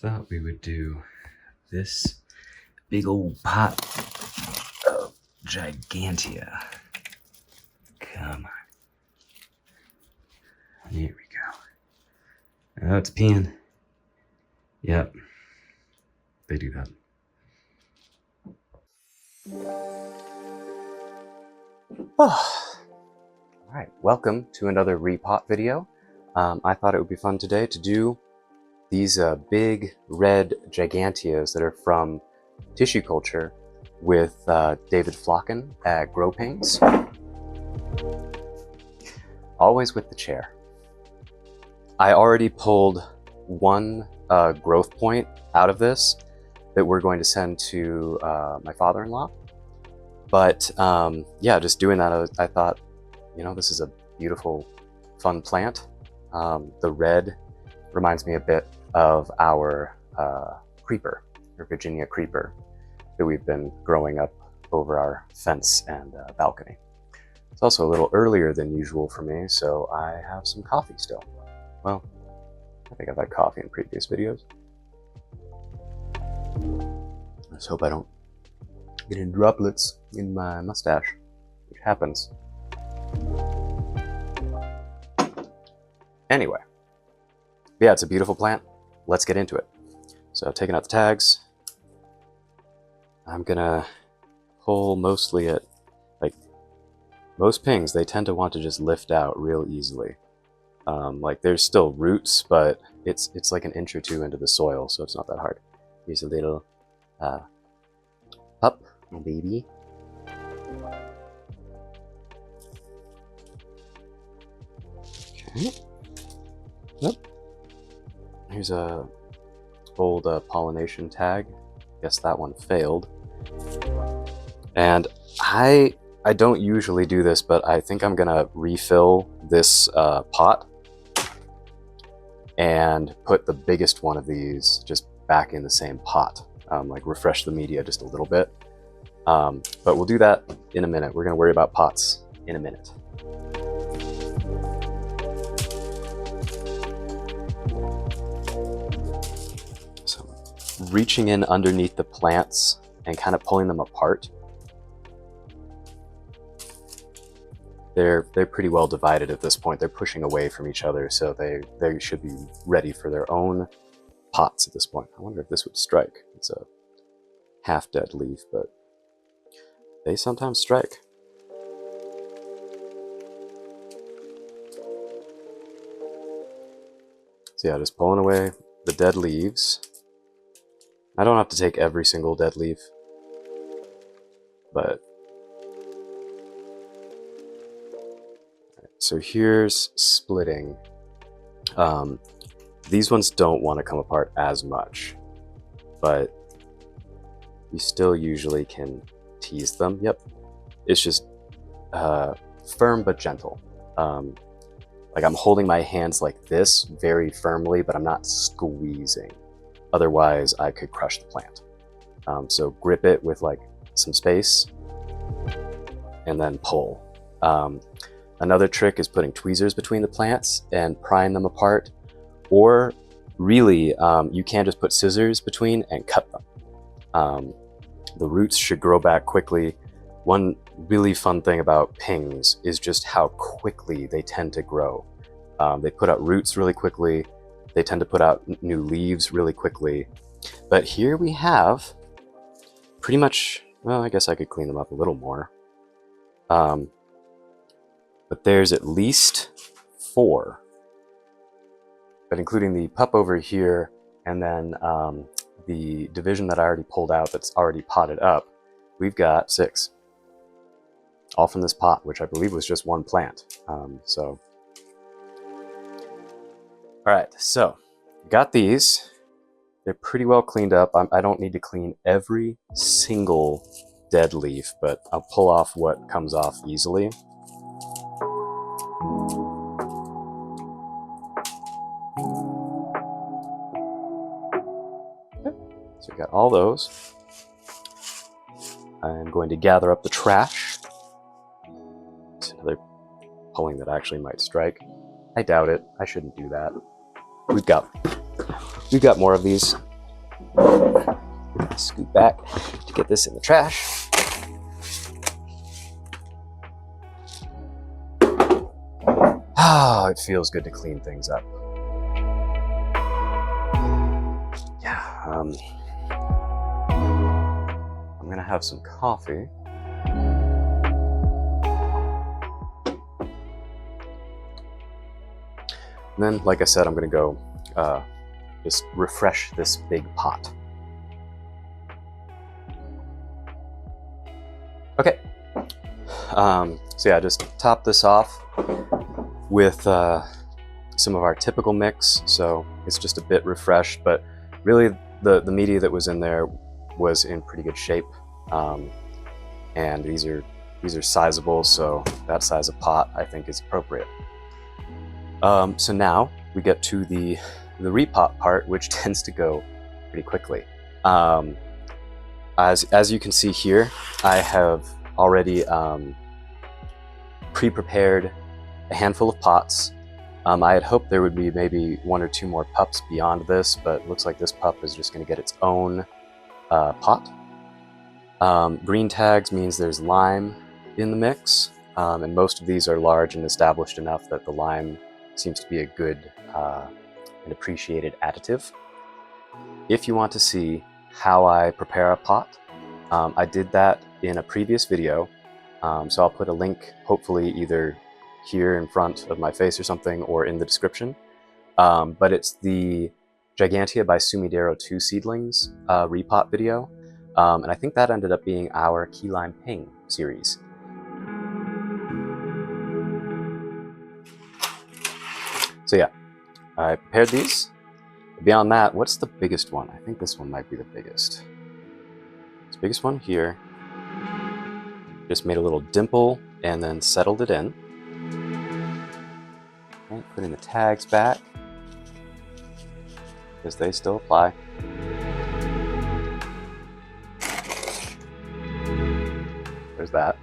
thought we would do this big old pot of Gigantea. Come on. Here we go. Oh, it's peeing. Yep. They do that. Oh. All right, welcome to another repot video. I thought it would be fun today to do these big red giganteas that are from tissue culture with David Flocken at Repotting. Always with the chair. I already pulled one growth point out of this that we're going to send to my father-in-law. But yeah, just doing that, I thought, you know, this is a beautiful, fun plant. The red reminds me a bit of our creeper, or Virginia creeper, that we've been growing up over our fence and balcony. It's also a little earlier than usual for me, so I have some coffee still. Well, I think I've had coffee in previous videos. Let's hope I don't get any droplets in my mustache, which happens. Anyway, yeah, it's a beautiful plant. Let's get into it. So taking out the tags, I'm gonna pull mostly at, like, most pings, they tend to want to just lift out real easily. Like, there's still roots, but it's like an inch or two into the soil, so it's not that hard. Here's a little pup, baby. Okay. Yep. Here's a old pollination tag. Guess that one failed. And I don't usually do this, but I think I'm gonna refill this pot and put the biggest one of these just back in the same pot. Like refresh the media just a little bit. But we'll do that in a minute. We're gonna worry about pots in a minute. So reaching in underneath the plants and kind of pulling them apart. They're pretty well divided at this point. They're pushing away from each other, so they should be ready for their own pots at this point. I wonder if this would strike. It's a half-dead leaf, but they sometimes strike. So yeah, just pulling away the dead leaves. I don't have to take every single dead leaf, but so here's splitting. These ones don't want to come apart as much, but you still usually can tease them. Yep, it's just firm but gentle. Like I'm holding my hands like this very firmly, but I'm not squeezing. Otherwise, I could crush the plant. So grip it with like some space and then pull. Another trick is putting tweezers between the plants and prying them apart. Or really, you can just put scissors between and cut them. The roots should grow back quickly. One really fun thing about pings is just how quickly they tend to grow. They put out roots really quickly. They tend to put out new leaves really quickly. But here we have pretty much, well, I guess I could clean them up a little more. But there's at least 4. But including the pup over here, and then the division that I already pulled out that's already potted up, we've got 6. All from this pot, which I believe was just one plant. All right, so got these. They're pretty well cleaned up. I don't need to clean every single dead leaf, but I'll pull off what comes off easily. So we got all those. I'm going to gather up the trash. It's another pulling that actually might strike. I doubt it. I shouldn't do that. We've got more of these. Scoot back to get this in the trash. Oh, it feels good to clean things up. Yeah, I'm gonna have some coffee. And then, like I said, I'm gonna go just refresh this big pot. Okay, so yeah, just top this off with some of our typical mix. So it's just a bit refreshed, but really the media that was in there was in pretty good shape. And these are sizable, so that size of pot I think is appropriate. So now we get to the repot part, which tends to go pretty quickly. As you can see here, I have already pre-prepared a handful of pots. I had hoped there would be maybe 1 or 2 more pups beyond this, but it looks like this pup is just going to get its own pot. Green tags means there's lime in the mix, and most of these are large and established enough that the lime seems to be a good and appreciated additive. If you want to see how I prepare a pot, I did that in a previous video, so I'll put a link hopefully either here in front of my face or something, or in the description. But it's the Gigantea by Sumidero 2 seedlings repot video, and I think that ended up being our Key Lime Ping series. So yeah, I prepared these. Beyond that, what's the biggest one? I think this one might be the biggest. This biggest one here. Just made a little dimple and then settled it in. Okay, putting the tags back, because they still apply. There's that.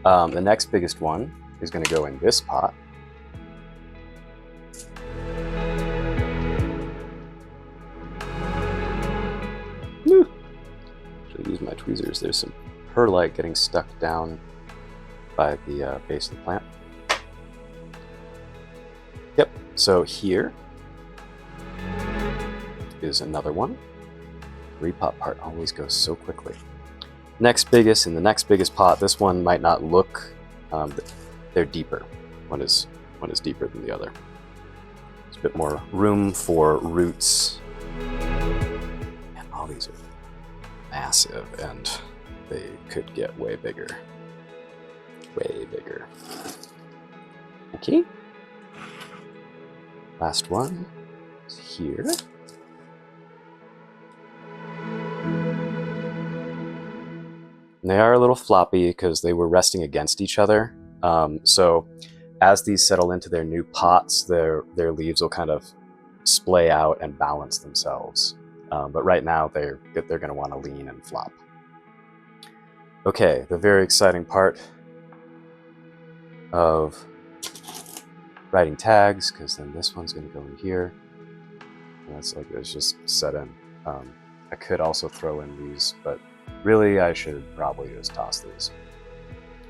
The next biggest one is going to go in this pot. Should use my tweezers. There's some perlite getting stuck down by the base of the plant. Yep, so here is another one. Repot part always goes so quickly. Next biggest, in the next biggest pot, this one might not look, they're deeper. One is deeper than the other. There's a bit more room for roots. And all these are massive, and they could get way bigger. Way bigger. Okay. Last one is here. And they are a little floppy because they were resting against each other. So as these settle into their new pots, their leaves will kind of splay out and balance themselves. But right now they're going to want to lean and flop. Okay, the very exciting part of writing tags, because then this one's going to go in here. And that's like it's just set in. I could also throw in these, but really I should probably just toss these.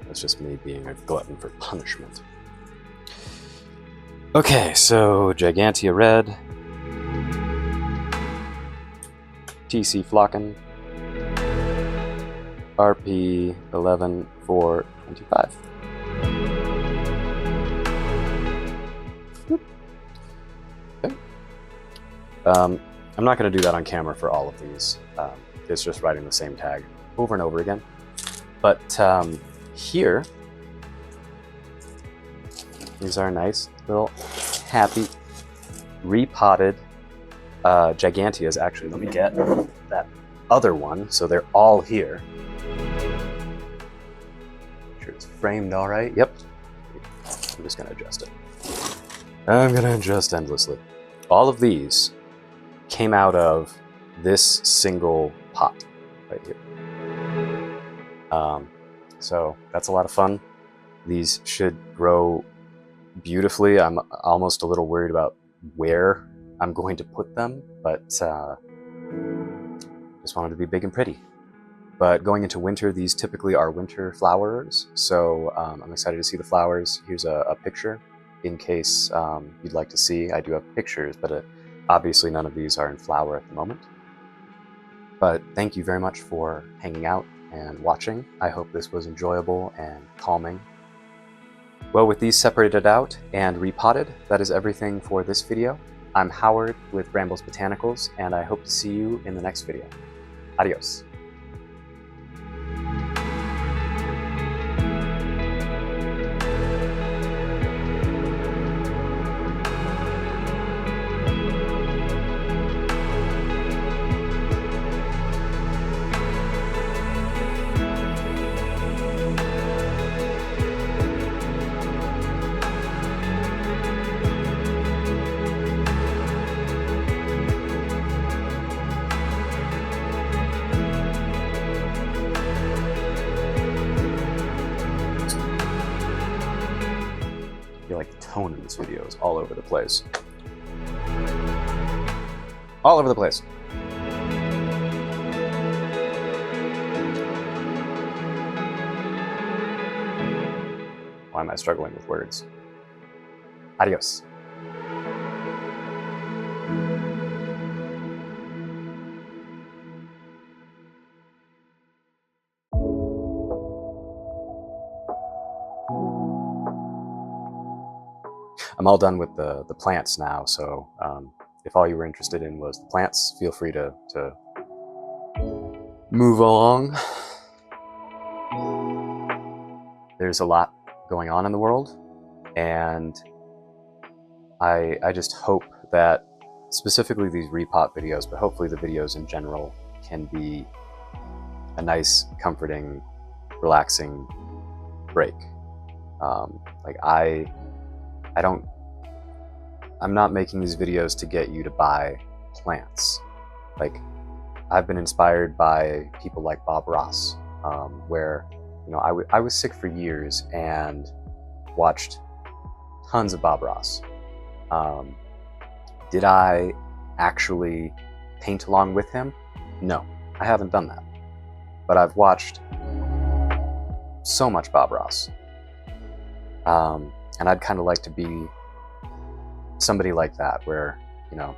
That's just me being a glutton for punishment. Okay, so Gigantea Red, TC Flocken, RP 11425. Okay. I'm not going to do that on camera for all of these. It's just writing the same tag over and over again. But here, these are nice little happy repotted Giganteas. Actually, let me get that other one so they're all here. Make sure it's framed all right. Yep. I'm just going to adjust it. I'm going to adjust endlessly. All of these came out of this single pot right here. So that's a lot of fun. These should grow beautifully. I'm almost a little worried about where I'm going to put them, but just wanted to be big and pretty. But going into winter, these typically are winter flowers, so I'm excited to see the flowers. Here's a picture in case you'd like to see. I do have pictures, but obviously none of these are in flower at the moment. But thank you very much for hanging out and watching. I hope this was enjoyable and calming. Well, with these separated out and repotted, that is everything for this video. I'm Howard with Brambles Botanicals, and I hope to see you in the next video. Adios. I feel like the tone in this video is all over the place. All over the place. Why am I struggling with words? Adios. I'm all done with the plants now, so if all you were interested in was the plants, feel free to move along. There's a lot going on in the world, and I just hope that specifically these repot videos, but hopefully the videos in general, can be a nice, comforting, relaxing break. I'm not making these videos to get you to buy plants. Like, I've been inspired by people like Bob Ross, where, you know, I was sick for years and watched tons of Bob Ross. Did I actually paint along with him? No, I haven't done that. But I've watched so much Bob Ross. And I'd kind of like to be somebody like that, where, you know,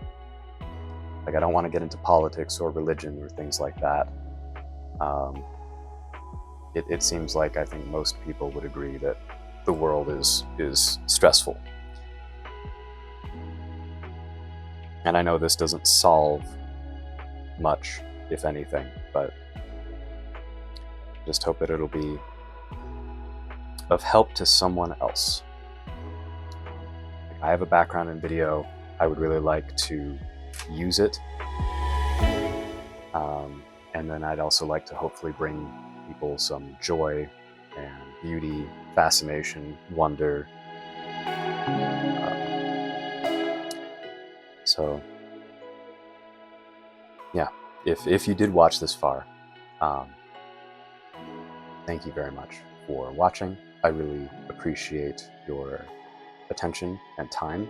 like, I don't want to get into politics or religion or things like that. It seems like, I think most people would agree that the world is stressful. And I know this doesn't solve much, if anything, but just hope that it'll be of help to someone else. I have a background in video. I would really like to use it. And then I'd also like to hopefully bring people some joy and beauty, fascination, wonder. So yeah, if you did watch this far, thank you very much for watching. I really appreciate your attention and time,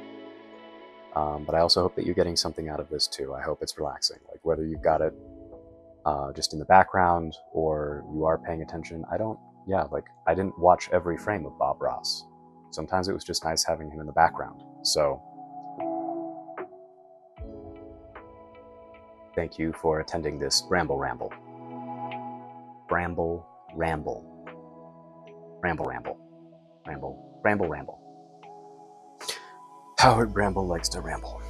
but I also hope that you're getting something out of this too. I hope it's relaxing, like whether you've got it just in the background or you are paying attention. I didn't watch every frame of Bob Ross. Sometimes it was just nice having him in the background. So thank you for attending this Bramble Ramble. Bramble Ramble. Bramble Ramble. Bramble Ramble. Howard Bramble likes to ramble.